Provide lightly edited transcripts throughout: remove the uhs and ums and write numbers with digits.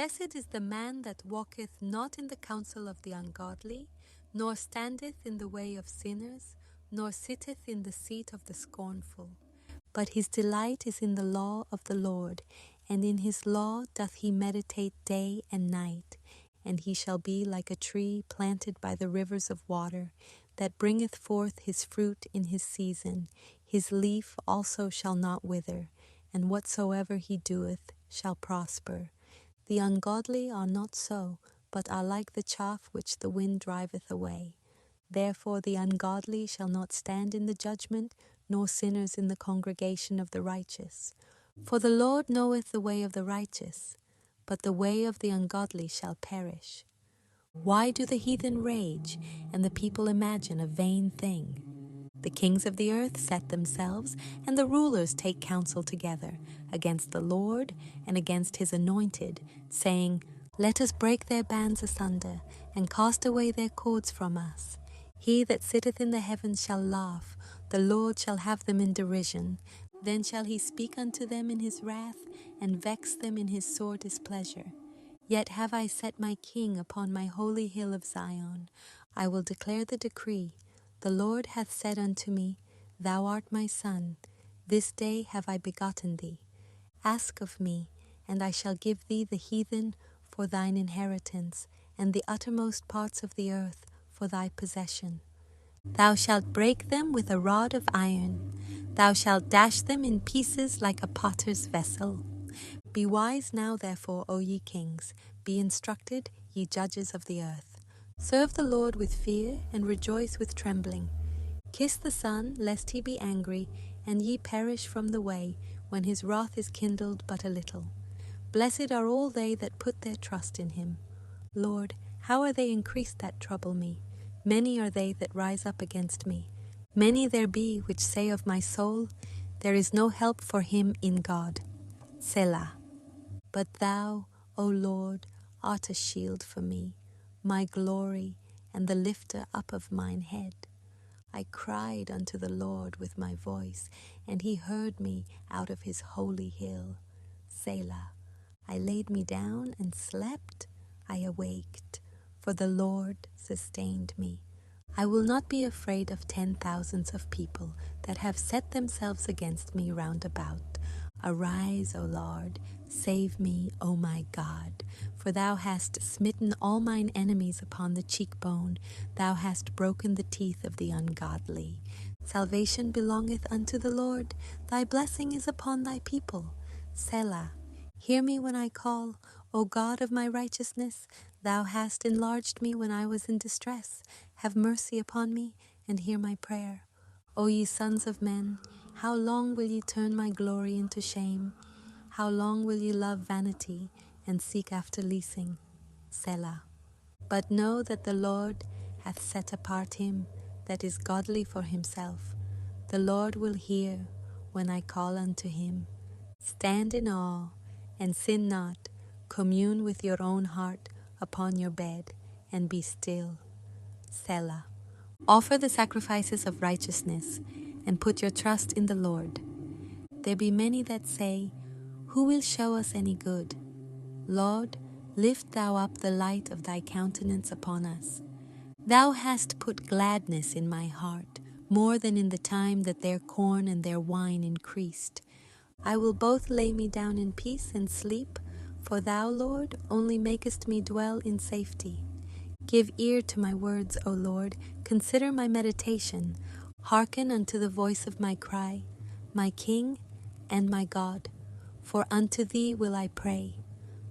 Blessed is the man that walketh not in the counsel of the ungodly, nor standeth in the way of sinners, nor sitteth in the seat of the scornful. But his delight is in the law of the Lord, and in his law doth he meditate day and night. And he shall be like a tree planted by the rivers of water, that bringeth forth his fruit in his season. His leaf also shall not wither, and whatsoever he doeth shall prosper. The ungodly are not so, but are like the chaff which the wind driveth away. Therefore the ungodly shall not stand in the judgment, nor sinners in the congregation of the righteous. For the Lord knoweth the way of the righteous, but the way of the ungodly shall perish. Why do the heathen rage, and the people imagine a vain thing? The kings of the earth set themselves, and the rulers take counsel together against the Lord and against his anointed, saying, Let us break their bands asunder, and cast away their cords from us. He that sitteth in the heavens shall laugh, the Lord shall have them in derision. Then shall he speak unto them in his wrath, and vex them in his sore displeasure. Yet have I set my king upon my holy hill of Zion. I will declare the decree. The Lord hath said unto me, Thou art my son, this day have I begotten thee. Ask of me, and I shall give thee the heathen for thine inheritance, and the uttermost parts of the earth for thy possession. Thou shalt break them with a rod of iron. Thou shalt dash them in pieces like a potter's vessel. Be wise now, therefore, O ye kings, be instructed, ye judges of the earth. Serve the Lord with fear, and rejoice with trembling. Kiss the Son, lest he be angry, and ye perish from the way, when his wrath is kindled but a little. Blessed are all they that put their trust in him. Lord, how are they increased that trouble me? Many are they that rise up against me. Many there be which say of my soul, There is no help for him in God. Selah. But thou, O Lord, art a shield for me, my glory, and the lifter up of mine head. I cried unto the Lord with my voice, and he heard me out of his holy hill. Selah. I laid me down and slept. I awaked, for the Lord sustained me. I will not be afraid of 10,000s of people that have set themselves against me round about. Arise, O Lord, save me, O my God, for thou hast smitten all mine enemies upon the cheekbone, thou hast broken the teeth of the ungodly. Salvation belongeth unto the Lord, thy blessing is upon thy people. Selah. Hear me when I call, O God of my righteousness. Thou hast enlarged me when I was in distress. Have mercy upon me, and hear my prayer. O ye sons of men, how long will ye turn my glory into shame? How long will ye love vanity, and seek after leasing? Selah. But know that the Lord hath set apart him that is godly for himself. The Lord will hear when I call unto him. Stand in awe, and sin not. Commune with your own heart upon your bed, and be still. Selah. Offer the sacrifices of righteousness, and put your trust in the Lord. There be many that say, Who will show us any good? Lord, lift thou up the light of thy countenance upon us. Thou hast put gladness in my heart, more than in the time that their corn and their wine increased. I will both lay me down in peace and sleep, for thou, Lord, only makest me dwell in safety. Give ear to my words, O Lord, consider my meditation. Hearken unto the voice of my cry, my King and my God, for unto thee will I pray.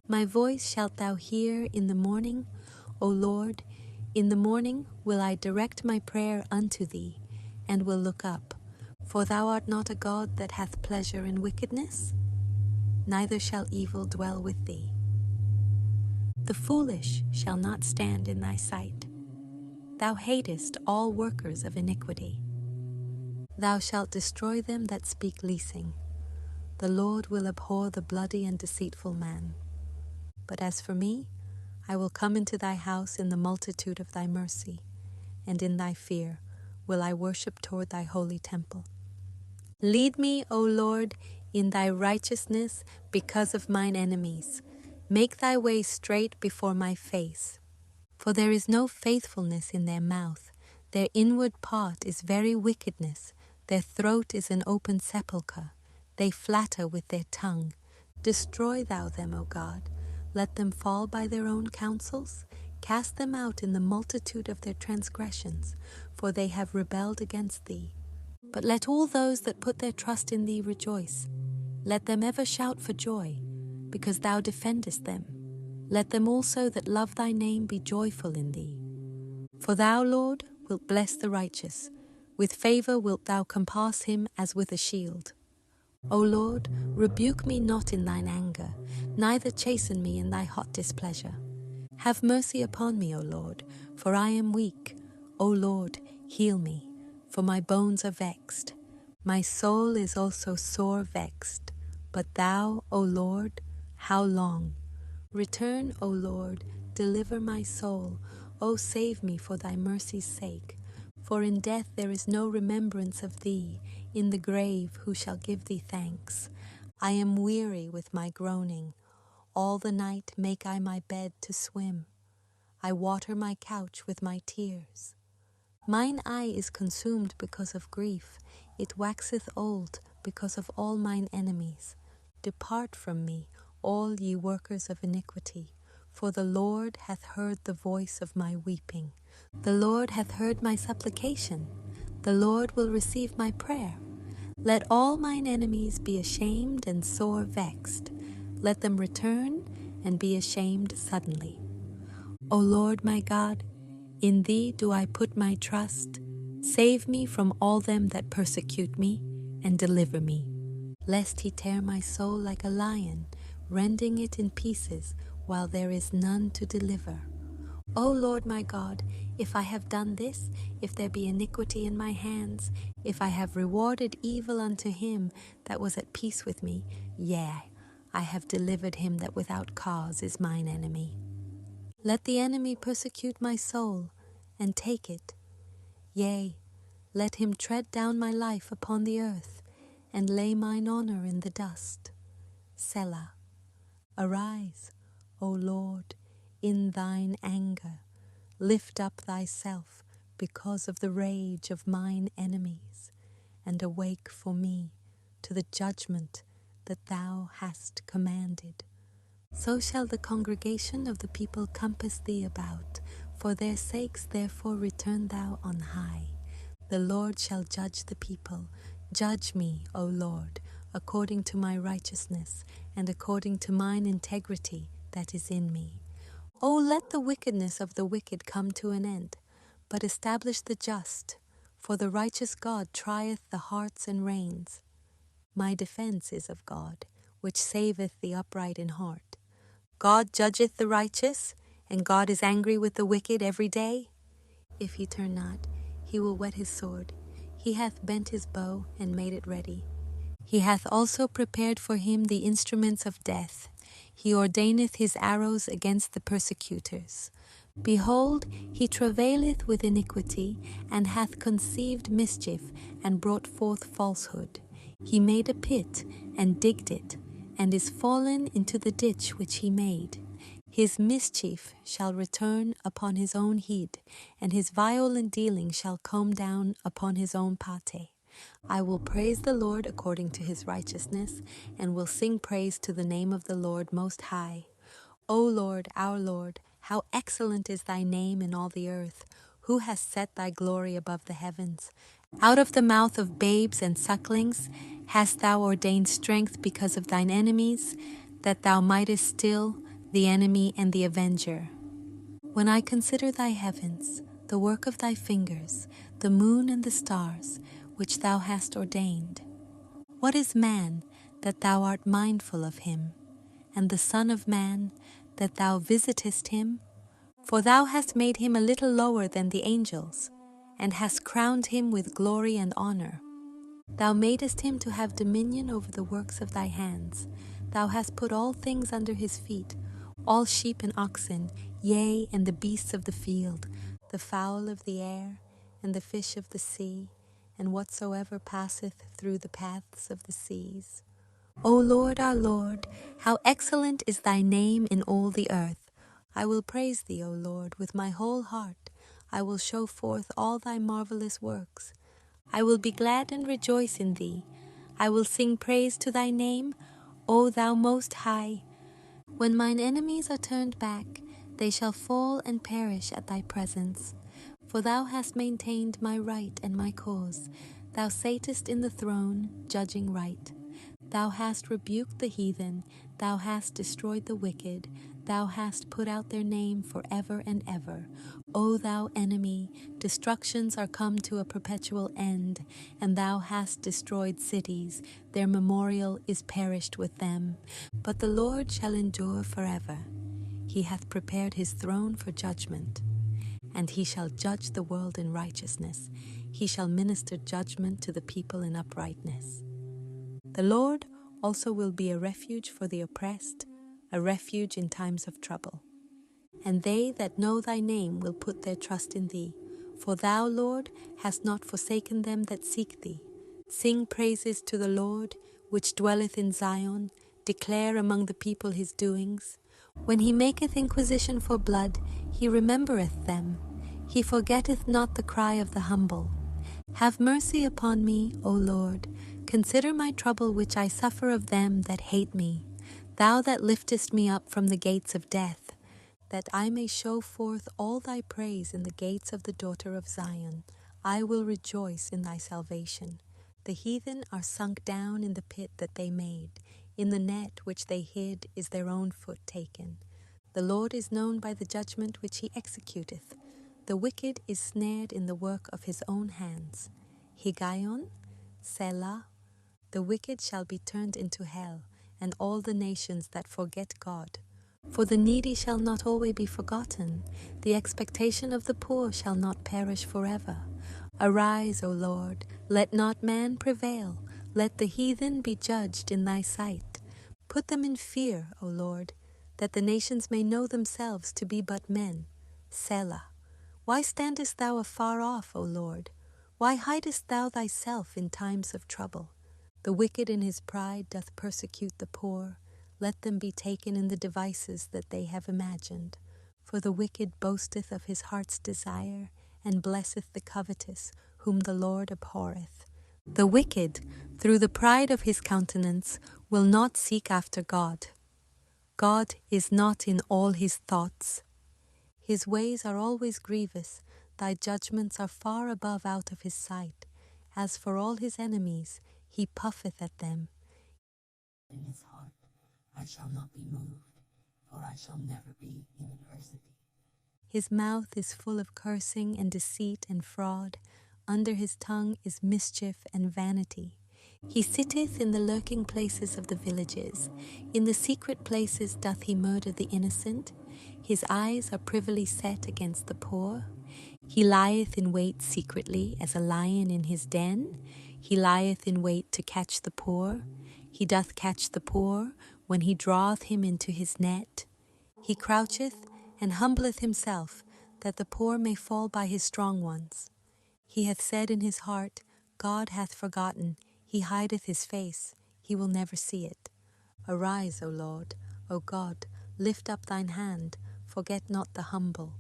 My voice shalt thou hear in the morning, O Lord. In the morning will I direct my prayer unto thee, and will look up. For thou art not a God that hath pleasure in wickedness, neither shall evil dwell with thee. The foolish shall not stand in thy sight. Thou hatest all workers of iniquity. Thou shalt destroy them that speak leasing. The Lord will abhor the bloody and deceitful man. But as for me, I will come into thy house in the multitude of thy mercy, and in thy fear will I worship toward thy holy temple. Lead me, O Lord, in thy righteousness because of mine enemies. Make thy way straight before my face. For there is no faithfulness in their mouth. Their inward part is very wickedness. Their throat is an open sepulchre. They flatter with their tongue. Destroy thou them, O God. Let them fall by their own counsels. Cast them out in the multitude of their transgressions, for they have rebelled against thee. But let all those that put their trust in thee rejoice. Let them ever shout for joy, because thou defendest them. Let them also that love thy name be joyful in thee. For thou, Lord, wilt bless the righteous. With favor wilt thou compass him as with a shield. O Lord, rebuke me not in thine anger, neither chasten me in thy hot displeasure. Have mercy upon me, O Lord, for I am weak. O Lord, heal me, for my bones are vexed. My soul is also sore vexed. But thou, O Lord, how long? Return, O Lord, deliver my soul. O save me for thy mercy's sake. For in death there is no remembrance of thee. In the grave who shall give thee thanks? I am weary with my groaning. All the night make I my bed to swim. I water my couch with my tears. Mine eye is consumed because of grief. It waxeth old because of all mine enemies. Depart from me, all ye workers of iniquity, for the Lord hath heard the voice of my weeping. The Lord hath heard my supplication. The Lord will receive my prayer. Let all mine enemies be ashamed and sore vexed. Let them return and be ashamed suddenly. O Lord my God, in thee do I put my trust. Save me from all them that persecute me, and deliver me. Lest he tear my soul like a lion, rending it in pieces, while there is none to deliver. O Lord my God, if I have done this, if there be iniquity in my hands, if I have rewarded evil unto him that was at peace with me, yea, I have delivered him that without cause is mine enemy. Let the enemy persecute my soul, and take it. Yea, let him tread down my life upon the earth, and lay mine honor in the dust. Selah. Arise, O Lord, in thine anger. Lift up thyself because of the rage of mine enemies, and awake for me to the judgment that thou hast commanded. So shall the congregation of the people compass thee about. For their sakes therefore return thou on high. The Lord shall judge the people. Judge me, O Lord, according to my righteousness, and according to mine integrity that is in me. O let the wickedness of the wicked come to an end, but establish the just. For the righteous God trieth the hearts and reins. My defense is of God, which saveth the upright in heart. God judgeth the righteous, and God is angry with the wicked every day. If he turn not, he will whet his sword. He hath bent his bow and made it ready. He hath also prepared for him the instruments of death. He ordaineth his arrows against the persecutors. Behold, he travaileth with iniquity, and hath conceived mischief, and brought forth falsehood. He made a pit, and digged it, and is fallen into the ditch which he made. His mischief shall return upon his own head, and his violent dealing shall come down upon his own pate. I will praise the Lord according to his righteousness, and will sing praise to the name of the Lord Most High. O Lord, our Lord, how excellent is thy name in all the earth! Who has set thy glory above the heavens? Out of the mouth of babes and sucklings hast thou ordained strength because of thine enemies, that thou mightest still the enemy and the avenger. When I consider thy heavens, the work of thy fingers, the moon and the stars, which thou hast ordained. What is man, that thou art mindful of him, and the Son of man, that thou visitest him? For thou hast made him a little lower than the angels, and hast crowned him with glory and honor. Thou madest him to have dominion over the works of thy hands. Thou hast put all things under his feet, all sheep and oxen, yea, and the beasts of the field, the fowl of the air, and the fish of the sea, and whatsoever passeth through the paths of the seas. O Lord, our Lord, how excellent is thy name in all the earth. I will praise thee, O Lord, with my whole heart. I will show forth all thy marvelous works. I will be glad and rejoice in thee. I will sing praise to thy name, O thou most high. When mine enemies are turned back, they shall fall and perish at thy presence. For thou hast maintained my right and my cause. Thou satest in the throne, judging right. Thou hast rebuked the heathen, thou hast destroyed the wicked, thou hast put out their name for ever and ever. O thou enemy, destructions are come to a perpetual end, and thou hast destroyed cities, their memorial is perished with them. But the Lord shall endure forever. He hath prepared his throne for judgment, and he shall judge the world in righteousness. He shall minister judgment to the people in uprightness. The Lord also will be a refuge for the oppressed, a refuge in times of trouble. And they that know thy name will put their trust in thee. For thou, Lord, hast not forsaken them that seek thee. Sing praises to the Lord, which dwelleth in Zion. Declare among the people his doings. When he maketh inquisition for blood, he remembereth them. He forgetteth not the cry of the humble. Have mercy upon me, O Lord. Consider my trouble which I suffer of them that hate me. Thou that liftest me up from the gates of death, that I may show forth all thy praise in the gates of the daughter of Zion. I will rejoice in thy salvation. The heathen are sunk down in the pit that they made. In the net which they hid is their own foot taken. The Lord is known by the judgment which he executeth. The wicked is snared in the work of his own hands. Higgaion, Selah. The wicked shall be turned into hell, and all the nations that forget God. For the needy shall not always be forgotten. The expectation of the poor shall not perish forever. Arise, O Lord, let not man prevail. Let the heathen be judged in thy sight. Put them in fear, O Lord, that the nations may know themselves to be but men. Selah. Why standest thou afar off, O Lord? Why hidest thou thyself in times of trouble? The wicked in his pride doth persecute the poor. Let them be taken in the devices that they have imagined. For the wicked boasteth of his heart's desire, and blesseth the covetous, whom the Lord abhorreth. The wicked, through the pride of his countenance, will not seek after God. God is not in all his thoughts. His ways are always grievous, thy judgments are far above out of his sight. As for all his enemies, he puffeth at them. In his heart, I shall not be moved, for I shall never be in adversity. His mouth is full of cursing and deceit and fraud. Under his tongue is mischief and vanity. He sitteth in the lurking places of the villages. In the secret places doth he murder the innocent. His eyes are privily set against the poor. He lieth in wait secretly as a lion in his den. He lieth in wait to catch the poor. He doth catch the poor when he draweth him into his net. He croucheth and humbleth himself, that the poor may fall by his strong ones. He hath said in his heart, God hath forgotten, he hideth his face, he will never see it. Arise, O Lord, O God, lift up thine hand, forget not the humble.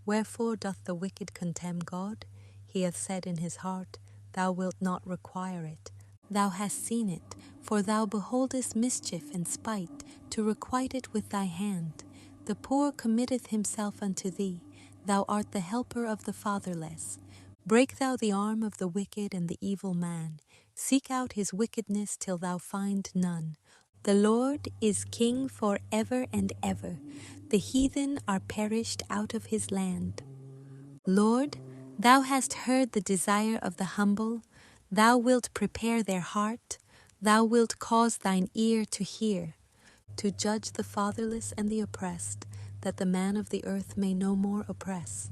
Wherefore doth the wicked contemn God? He hath said in his heart, Thou wilt not require it. Thou hast seen it, for thou beholdest mischief and spite, to requite it with thy hand. The poor committeth himself unto thee. Thou art the helper of the fatherless. Break thou the arm of the wicked and the evil man. Seek out his wickedness till thou find none. The Lord is king for ever and ever. The heathen are perished out of his land. Lord, thou hast heard the desire of the humble. Thou wilt prepare their heart. Thou wilt cause thine ear to hear, to judge the fatherless and the oppressed, that the man of the earth may no more oppress.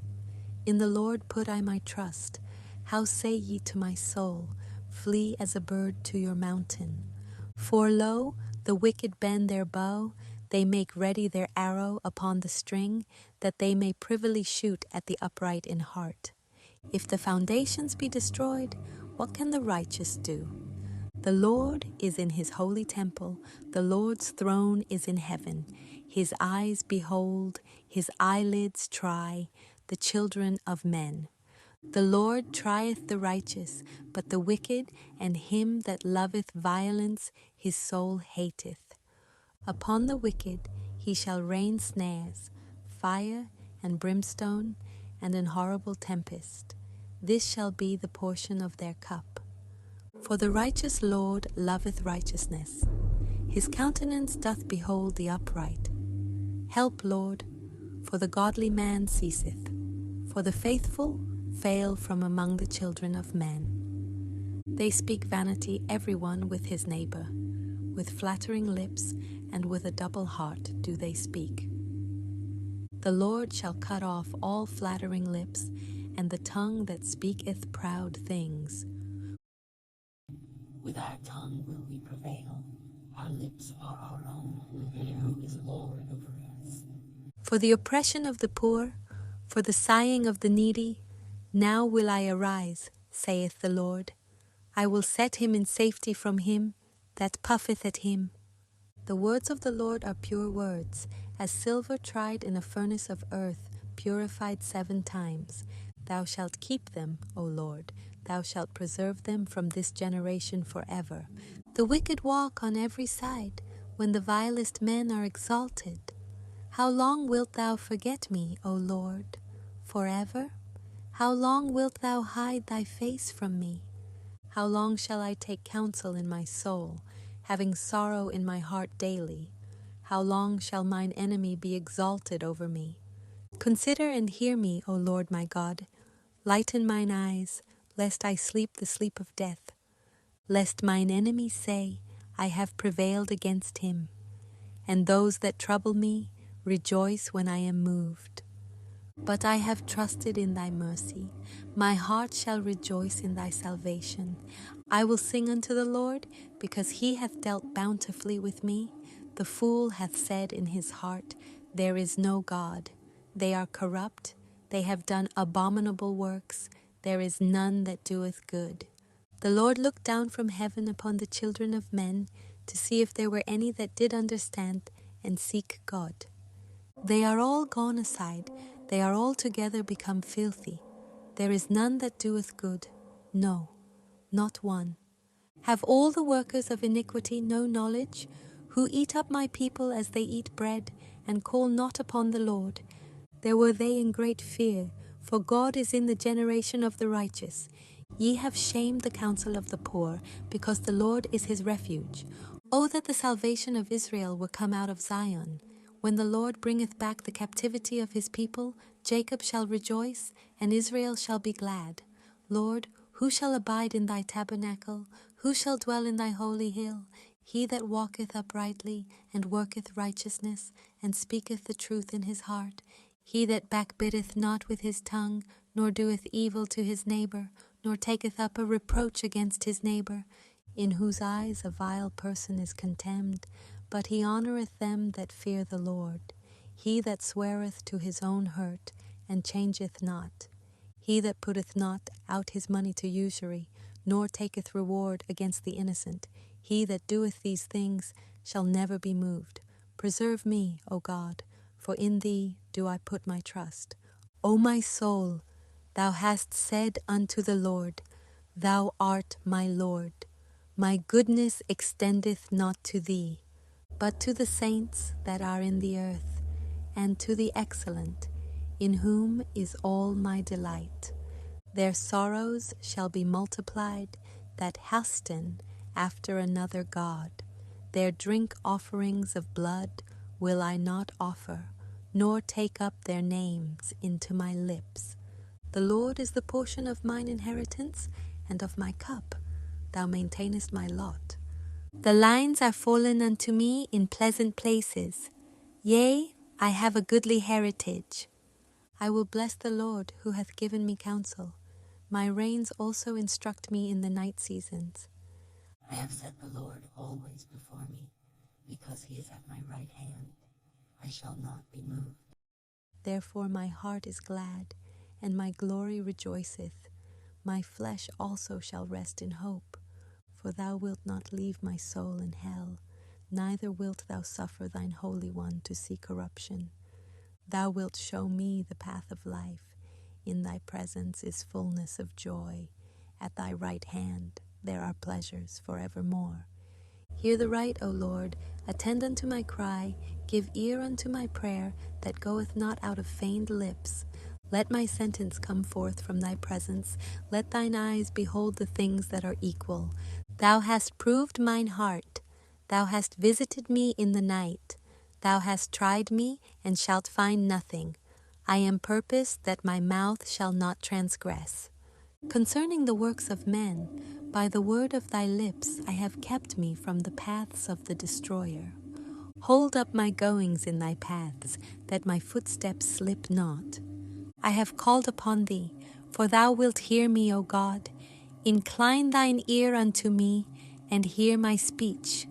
In the Lord put I my trust. How say ye to my soul, Flee as a bird to your mountain? For lo, the wicked bend their bow, they make ready their arrow upon the string, that they may privily shoot at the upright in heart. If the foundations be destroyed, what can the righteous do? The Lord is in his holy temple. The Lord's throne is in heaven. His eyes behold, his eyelids try the children of men. The Lord trieth the righteous, but the wicked and him that loveth violence his soul hateth. Upon the wicked he shall rain snares, fire and brimstone, and an horrible tempest. This shall be the portion of their cup. For the righteous Lord loveth righteousness. His countenance doth behold the upright. Help, Lord, for the godly man ceaseth, for the faithful fail from among the children of men. They speak vanity every one with his neighbor. With flattering lips and with a double heart do they speak. The Lord shall cut off all flattering lips, and the tongue that speaketh proud things. With our tongue will we prevail. Our lips are our own. Who is Lord over us? For the oppression of the poor, for the sighing of the needy, now will I arise, saith the Lord. I will set him in safety from him that puffeth at him. The words of the Lord are pure words, as silver tried in a furnace of earth, purified 7 times. Thou shalt keep them, O Lord. Thou shalt preserve them from this generation forever. The wicked walk on every side, when the vilest men are exalted. How long wilt thou forget me, O Lord? Forever? How long wilt thou hide thy face from me? How long shall I take counsel in my soul, having sorrow in my heart daily? How long shall mine enemy be exalted over me? Consider and hear me, O Lord my God. Lighten mine eyes, lest I sleep the sleep of death. Lest mine enemies say, I have prevailed against him. And those that trouble me rejoice when I am moved. But I have trusted in thy mercy. My heart shall rejoice in thy salvation. I will sing unto the Lord, because he hath dealt bountifully with me. The fool hath said in his heart, There is no God. They are corrupt. They have done abominable works. There is none that doeth good. The Lord looked down from heaven upon the children of men, to see if there were any that did understand and seek God. They are all gone aside, they are altogether become filthy. There is none that doeth good, no, not one. Have all the workers of iniquity no knowledge, who eat up my people as they eat bread, and call not upon the Lord? There were they in great fear, for God is in the generation of the righteous. Ye have shamed the counsel of the poor, because the Lord is his refuge. O that the salvation of Israel were come out of Zion! When the Lord bringeth back the captivity of his people, Jacob shall rejoice, and Israel shall be glad. Lord, who shall abide in thy tabernacle? Who shall dwell in thy holy hill? He that walketh uprightly, and worketh righteousness, and speaketh the truth in his heart. He that backbiteth not with his tongue, nor doeth evil to his neighbor, nor taketh up a reproach against his neighbor, in whose eyes a vile person is contemned, but he honoureth them that fear the Lord. He that sweareth to his own hurt, and changeth not. He that putteth not out his money to usury, nor taketh reward against the innocent. He that doeth these things shall never be moved. Preserve me, O God, for in thee do I put my trust. O my soul, thou hast said unto the Lord, Thou art my Lord. My goodness extendeth not to thee, but to the saints that are in the earth, and to the excellent, in whom is all my delight. Their sorrows shall be multiplied, that hasten after another God. Their drink offerings of blood will I not offer, nor take up their names into my lips. The Lord is the portion of mine inheritance, and of my cup. Thou maintainest my lot. The lines are fallen unto me in pleasant places. Yea, I have a goodly heritage. I will bless the Lord who hath given me counsel. My reins also instruct me in the night seasons. I have set the Lord always before me, because he is at my right hand. I shall not be moved. Therefore my heart is glad, and my glory rejoiceth. My flesh also shall rest in hope. for thou wilt not leave my soul in hell, neither wilt thou suffer thine Holy One to see corruption. Thou wilt show me the path of life. In thy presence is fullness of joy. At thy right hand there are pleasures forevermore. Hear the right, O Lord, attend unto my cry, give ear unto my prayer that goeth not out of feigned lips. Let my sentence come forth from thy presence. Let thine eyes behold the things that are equal. Thou hast proved mine heart. Thou hast visited me in the night. Thou hast tried me, and shalt find nothing. I am purposed that my mouth shall not transgress. Concerning the works of men, by the word of thy lips I have kept me from the paths of the destroyer. Hold up my goings in thy paths, that my footsteps slip not. I have called upon thee, for thou wilt hear me, O God. Incline thine ear unto me, and hear my speech.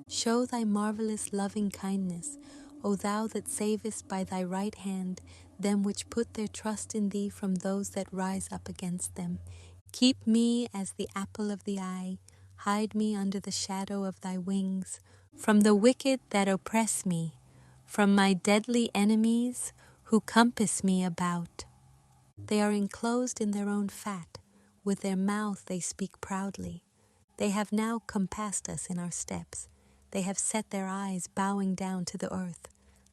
Show thy marvelous loving kindness, O thou that savest by thy right hand them which put their trust in thee from those that rise up against them. Keep me as the apple of the eye, hide me under the shadow of thy wings, from the wicked that oppress me, from my deadly enemies who compass me about. They are enclosed in their own fat, with their mouth they speak proudly. They have now compassed us in our steps. They have set their eyes bowing down to the earth.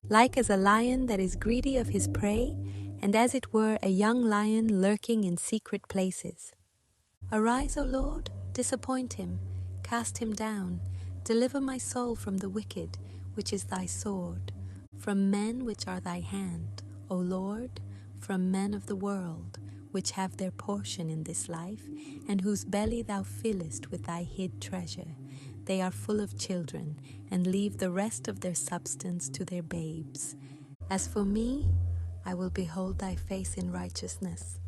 Like as a lion that is greedy of his prey, and as it were a young lion lurking in secret places. Arise, O Lord, disappoint him, cast him down, deliver my soul from the wicked, which is thy sword, from men which are thy hand, O Lord, from men of the world, which have their portion in this life, and whose belly thou fillest with thy hid treasure. They are full of children, and leave the rest of their substance to their babes. As for me, I will behold thy face in righteousness.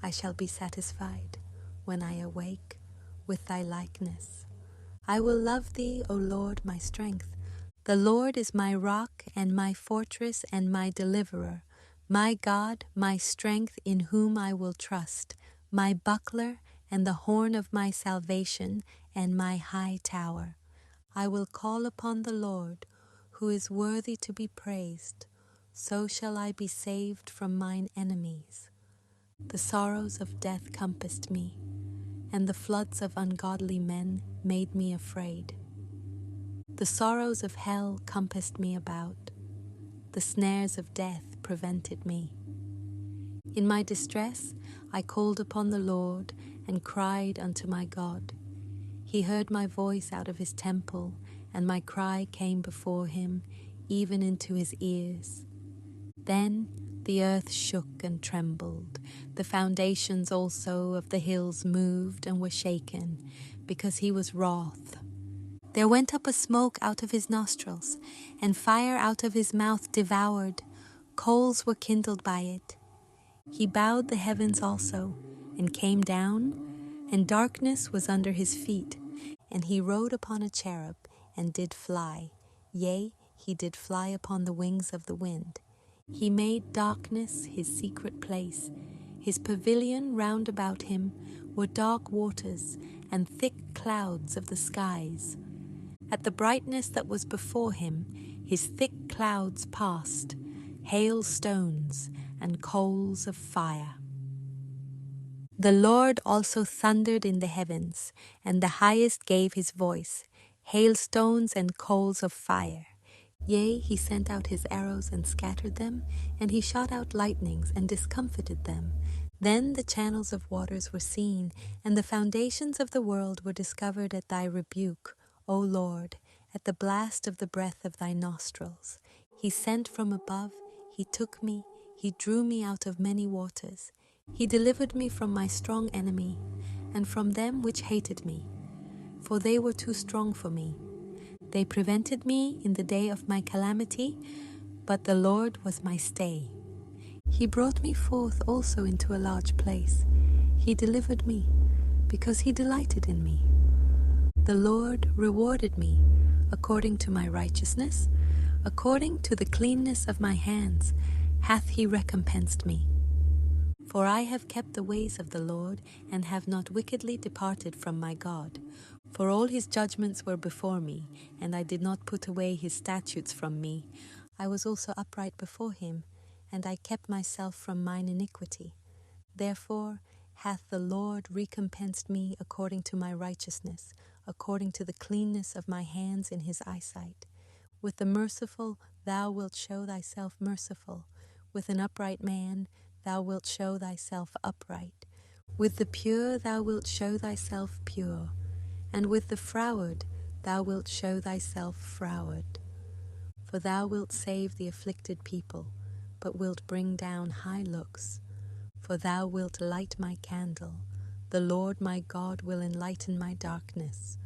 I shall be satisfied when I awake with thy likeness. I will love thee, O Lord, my strength. The Lord is my rock and my fortress and my deliverer, my God, my strength in whom I will trust, my buckler and the horn of my salvation and my high tower. I will call upon the Lord, who is worthy to be praised. So shall I be saved from mine enemies. The sorrows of death compassed me, and the floods of ungodly men made me afraid. The sorrows of hell compassed me about. The snares of death prevented me. In my distress I called upon the Lord and cried unto my God. He heard my voice out of his temple, and my cry came before him, even into his ears. Then the earth shook and trembled. The foundations also of the hills moved and were shaken, because he was wroth. There went up a smoke out of his nostrils, and fire out of his mouth devoured. Coals were kindled by it. He bowed the heavens also, and came down, and darkness was under his feet. And he rode upon a cherub, and did fly. Yea, he did fly upon the wings of the wind. He made darkness his secret place. His pavilion round about him were dark waters, and thick clouds of the skies. At the brightness that was before him, his thick clouds passed, hailstones and coals of fire. The Lord also thundered in the heavens, and the highest gave his voice, hailstones and coals of fire. Yea, he sent out his arrows and scattered them, and he shot out lightnings and discomfited them. Then the channels of waters were seen, and the foundations of the world were discovered at thy rebuke, O Lord, at the blast of the breath of thy nostrils. He sent from above, he took me, he drew me out of many waters. He delivered me from my strong enemy, and from them which hated me, for they were too strong for me. They prevented me in the day of my calamity, but the Lord was my stay. He brought me forth also into a large place. He delivered me, because he delighted in me. The Lord rewarded me according to my righteousness, according to the cleanness of my hands hath he recompensed me. For I have kept the ways of the Lord, and have not wickedly departed from my God. For all his judgments were before me, and I did not put away his statutes from me. I was also upright before him, and I kept myself from mine iniquity. Therefore hath the Lord recompensed me according to my righteousness, according to the cleanness of my hands in his eyesight. With the merciful thou wilt show thyself merciful. With an upright man thou wilt show thyself upright. With the pure thou wilt show thyself pure. And with the froward thou wilt show thyself froward. For thou wilt save the afflicted people, but wilt bring down high looks. For thou wilt light my candle. The Lord my God will enlighten my darkness.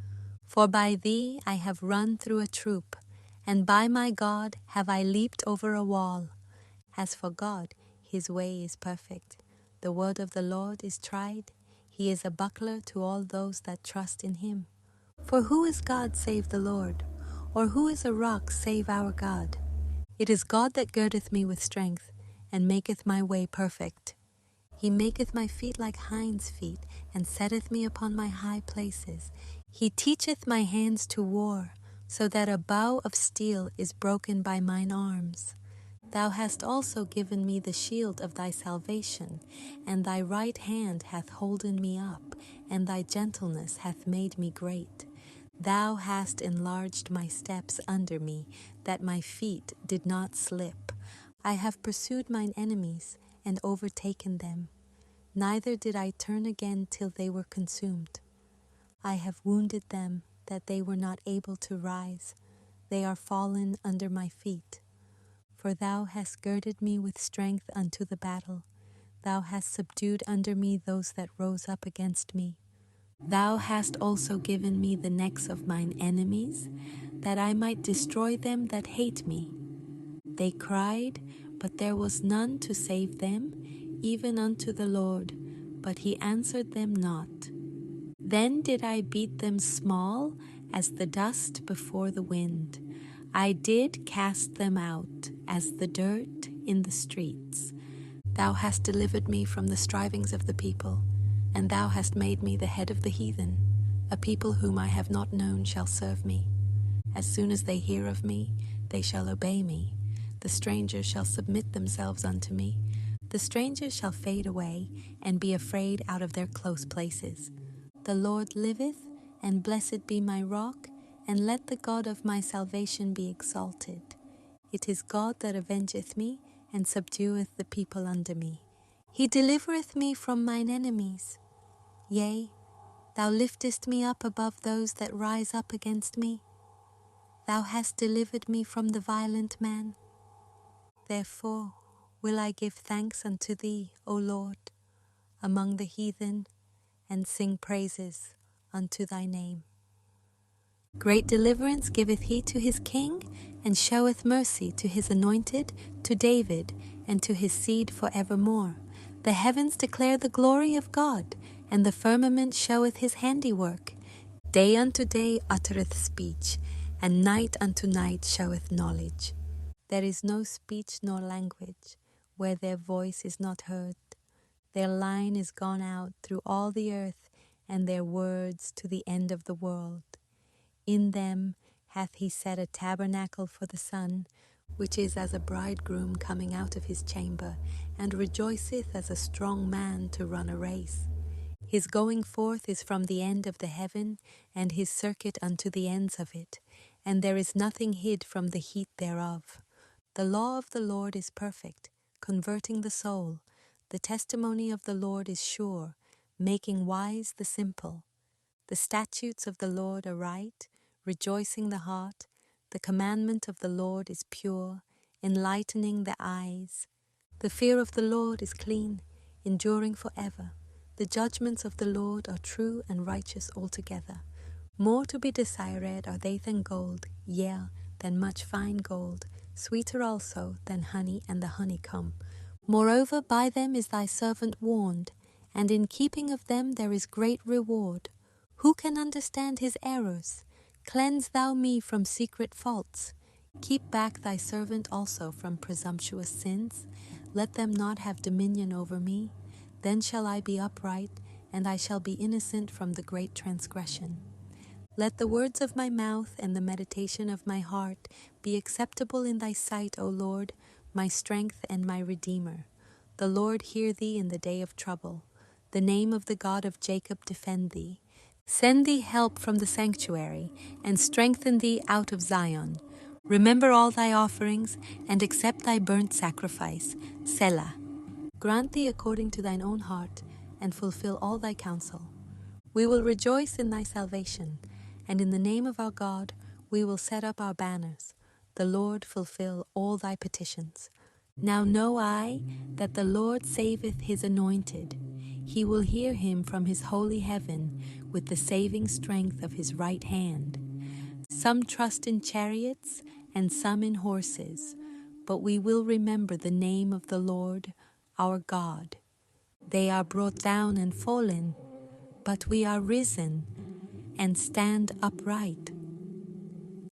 For by thee I have run through a troop, and by my God have I leaped over a wall. As for God, his way is perfect. The word of the Lord is tried. He is a buckler to all those that trust in him. For who is God save the Lord? Or who is a rock save our God? It is God that girdeth me with strength, and maketh my way perfect. He maketh my feet like hinds' feet, and setteth me upon my high places. He teacheth my hands to war, so that a bow of steel is broken by mine arms. Thou hast also given me the shield of thy salvation, and thy right hand hath holden me up, and thy gentleness hath made me great. Thou hast enlarged my steps under me, that my feet did not slip. I have pursued mine enemies, and overtaken them. Neither did I turn again till they were consumed. I have wounded them, that they were not able to rise. They are fallen under my feet. For thou hast girded me with strength unto the battle. Thou hast subdued under me those that rose up against me. Thou hast also given me the necks of mine enemies, that I might destroy them that hate me. They cried, but there was none to save them, even unto the Lord, but he answered them not. Then did I beat them small as the dust before the wind. I did cast them out as the dirt in the streets. Thou hast delivered me from the strivings of the people, and thou hast made me the head of the heathen. A people whom I have not known shall serve me. As soon as they hear of me, they shall obey me. The strangers shall submit themselves unto me. The strangers shall fade away, and be afraid out of their close places. The Lord liveth, and blessed be my rock, and let the God of my salvation be exalted. It is God that avengeth me, and subdueth the people under me. He delivereth me from mine enemies. Yea, thou liftest me up above those that rise up against me. Thou hast delivered me from the violent man. Therefore will I give thanks unto thee, O Lord, among the heathen, and sing praises unto thy name. Great deliverance giveth he to his king, and showeth mercy to his anointed, to David, and to his seed for evermore. The heavens declare the glory of God, and the firmament showeth his handiwork. Day unto day uttereth speech, and night unto night showeth knowledge. There is no speech nor language where their voice is not heard. Their line is gone out through all the earth, and their words to the end of the world. In them hath he set a tabernacle for the sun, which is as a bridegroom coming out of his chamber, and rejoiceth as a strong man to run a race. His going forth is from the end of the heaven, and his circuit unto the ends of it, and there is nothing hid from the heat thereof. The law of the Lord is perfect, converting the soul. The testimony of the Lord is sure, making wise the simple. The statutes of the Lord are right, rejoicing the heart. The commandment of the Lord is pure, enlightening the eyes. The fear of the Lord is clean, enduring forever. The judgments of the Lord are true and righteous altogether. More to be desired are they than gold, yea, than much fine gold, sweeter also than honey and the honeycomb. Moreover, by them is thy servant warned, and in keeping of them there is great reward. Who can understand his errors? Cleanse thou me from secret faults. Keep back thy servant also from presumptuous sins. Let them not have dominion over me. Then shall I be upright, and I shall be innocent from the great transgression. Let the words of my mouth and the meditation of my heart be acceptable in thy sight, O Lord, my strength and my Redeemer. The Lord hear thee in the day of trouble. The name of the God of Jacob defend thee. Send thee help from the sanctuary, and strengthen thee out of Zion. Remember all thy offerings, and accept thy burnt sacrifice. Selah. Grant thee according to thine own heart, and fulfill all thy counsel. We will rejoice in thy salvation, and in the name of our God we will set up our banners. The Lord fulfill all thy petitions. Now know I that the Lord saveth his anointed. He will hear him from his holy heaven with the saving strength of his right hand. Some trust in chariots and some in horses, but we will remember the name of the Lord our God. They are brought down and fallen, but we are risen and stand upright.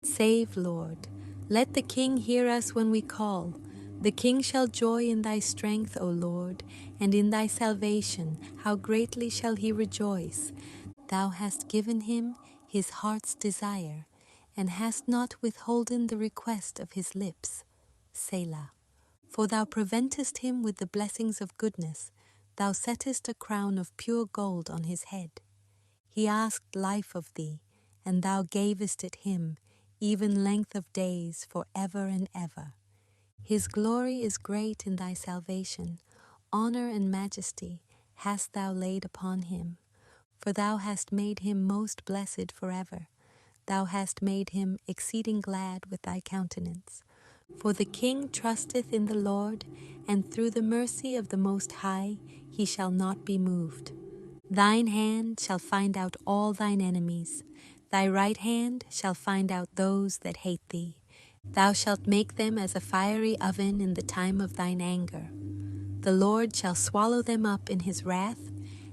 Save, Lord. Let the King hear us when we call. The King shall joy in thy strength, O Lord, and in thy salvation. How greatly shall he rejoice! Thou hast given him his heart's desire, and hast not withholden the request of his lips. Selah. For thou preventest him with the blessings of goodness. Thou settest a crown of pure gold on his head. He asked life of thee, and thou gavest it him, even length of days for ever and ever. His glory is great in thy salvation. Honor and majesty hast thou laid upon him. For thou hast made him most blessed forever. Thou hast made him exceeding glad with thy countenance. For the King trusteth in the Lord, and through the mercy of the Most High he shall not be moved. Thine hand shall find out all thine enemies. Thy right hand shall find out those that hate thee. Thou shalt make them as a fiery oven in the time of thine anger. The Lord shall swallow them up in his wrath,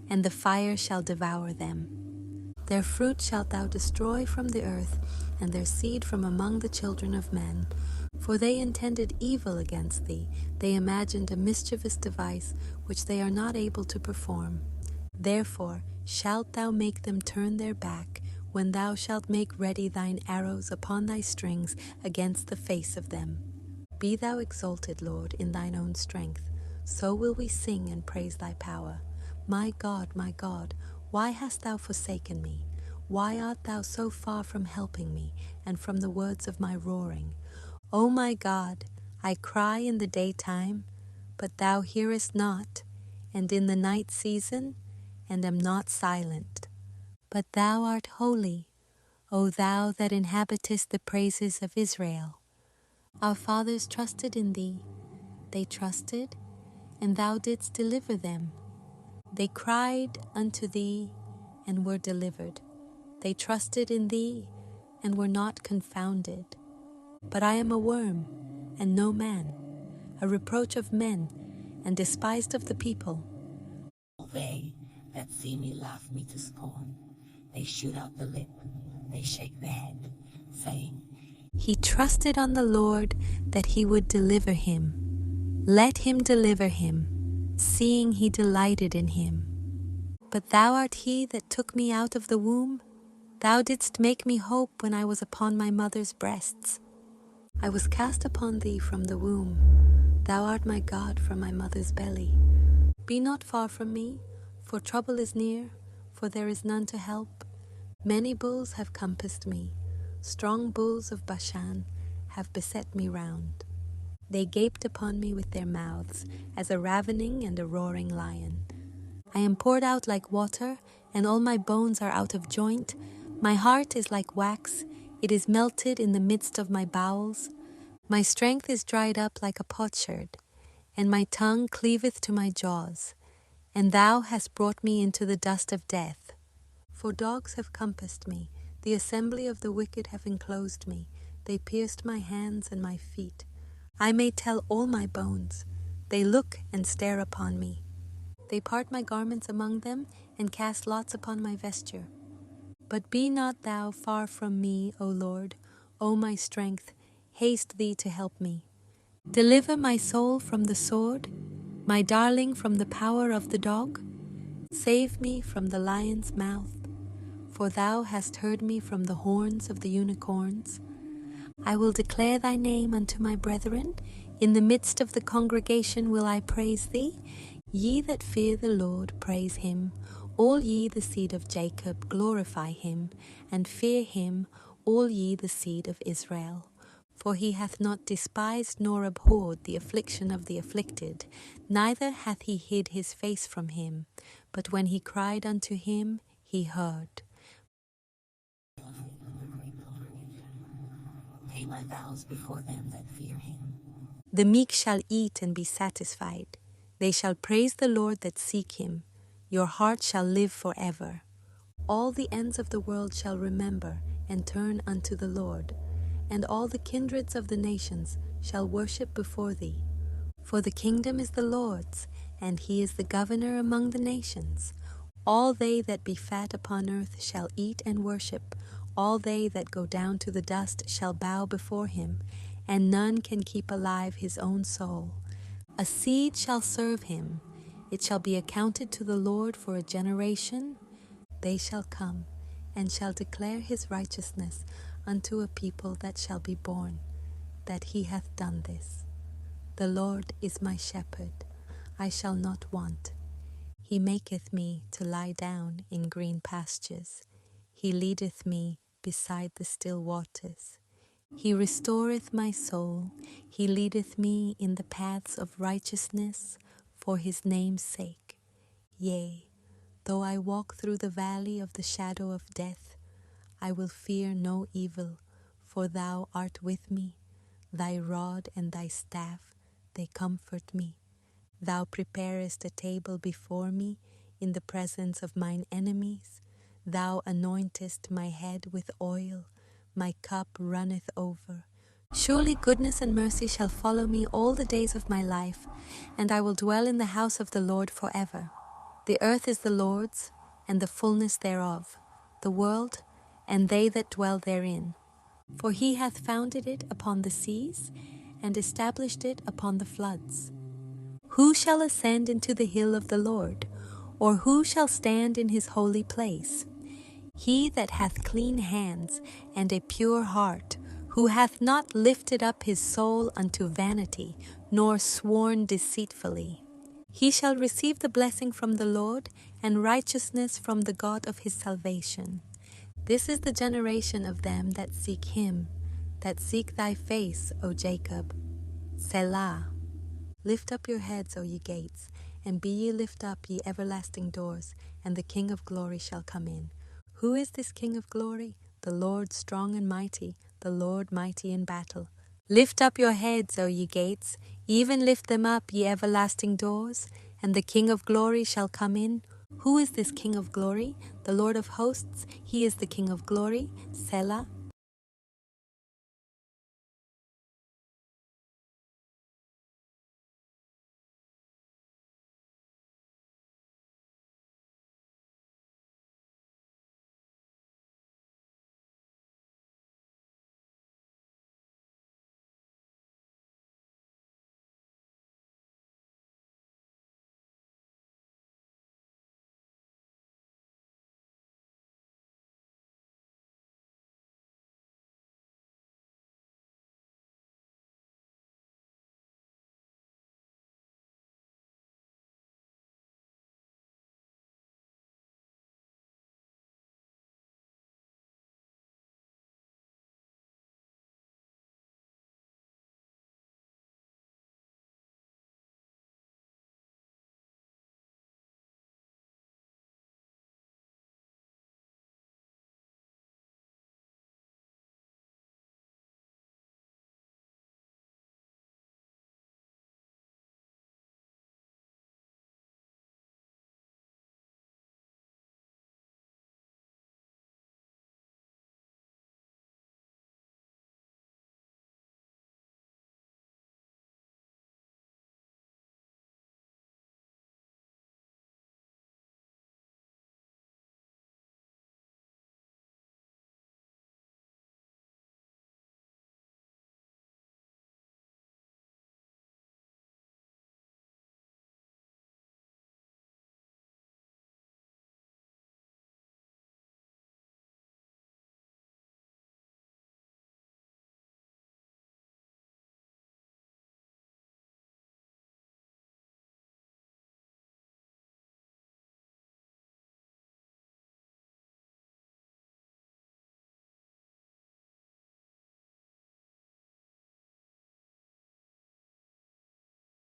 and the fire shall devour them. Their fruit shalt thou destroy from the earth, and their seed from among the children of men. For they intended evil against thee. They imagined a mischievous device which they are not able to perform. Therefore shalt thou make them turn their back, when thou shalt make ready thine arrows upon thy strings against the face of them. Be thou exalted, Lord, in thine own strength. So will we sing and praise thy power. My God, why hast thou forsaken me? Why art thou so far from helping me, and from the words of my roaring? O my God, I cry in the daytime, but thou hearest not, and in the night season, and am not silent. But thou art holy, O thou that inhabitest the praises of Israel. Our fathers trusted in thee. They trusted, and thou didst deliver them. They cried unto thee, and were delivered. They trusted in thee, and were not confounded. But I am a worm, and no man, a reproach of men, and despised of the people. They that see me laugh me to scorn. They shoot out the lip, they shake their head, saying, He trusted on the Lord that he would deliver him. Let him deliver him, seeing he delighted in him. But thou art he that took me out of the womb. Thou didst make me hope when I was upon my mother's breasts. I was cast upon thee from the womb. Thou art my God from my mother's belly. Be not far from me, for trouble is near, for there is none to help. Many bulls have compassed me. Strong bulls of Bashan have beset me round. They gaped upon me with their mouths, as a ravening and a roaring lion. I am poured out like water, and all my bones are out of joint. My heart is like wax, it is melted in the midst of my bowels. My strength is dried up like a potsherd, and my tongue cleaveth to my jaws. And thou hast brought me into the dust of death. For dogs have compassed me, the assembly of the wicked have enclosed me. They pierced my hands and my feet. I may tell all my bones. They look and stare upon me. They part my garments among them, and cast lots upon my vesture. But be not thou far from me, O Lord, O my strength, haste thee to help me. Deliver my soul from the sword, My darling from the power of the dog, save me from the lion's mouth. For thou hast heard me from the horns of the unicorns. I will declare thy name unto my brethren. In the midst of the congregation will I praise thee. Ye that fear the Lord, praise him. All ye the seed of Jacob, glorify him, and fear him, all ye the seed of Israel. For he hath not despised nor abhorred the affliction of the afflicted, neither hath he hid his face from him. But when he cried unto him, he heard. Pay my vows before them that fear him. The meek shall eat and be satisfied. They shall praise the Lord that seek him. Your heart shall live forever. All the ends of the world shall remember and turn unto the Lord, and all the kindreds of the nations shall worship before thee. For the kingdom is the Lord's, and he is the governor among the nations. All they that be fat upon earth shall eat and worship. All they that go down to the dust shall bow before him, and none can keep alive his own soul. A seed shall serve him. It shall be accounted to the Lord for a generation. They shall come, and shall declare his righteousness unto a people that shall be born, that he hath done this. The Lord is my shepherd, I shall not want. He maketh me to lie down in green pastures. He leadeth me beside the still waters. He restoreth my soul. He leadeth me in the paths of righteousness for his name's sake. Yea, though I walk through the valley of the shadow of death, I will fear no evil, for thou art with me. Thy rod and thy staff, they comfort me. Thou preparest a table before me in the presence of mine enemies. Thou anointest my head with oil. My cup runneth over. Surely goodness and mercy shall follow me all the days of my life, and I will dwell in the house of the Lord forever. The earth is the Lord's, and the fullness thereof, the world, and they that dwell therein. For he hath founded it upon the seas, and established it upon the floods. Who shall ascend into the hill of the Lord, or who shall stand in his holy place? He that hath clean hands and a pure heart, who hath not lifted up his soul unto vanity, nor sworn deceitfully. He shall receive the blessing from the Lord, and righteousness from the God of his salvation. This is the generation of them that seek him, that seek thy face, O Jacob. Selah. Lift up your heads, O ye gates, and be ye lift up, ye everlasting doors, and the King of glory shall come in. Who is this King of glory? The Lord strong and mighty, the Lord mighty in battle. Lift up your heads, O ye gates, even lift them up, ye everlasting doors, and the King of glory shall come in. Who is this King of glory? The Lord of hosts, he is the King of glory. Selah.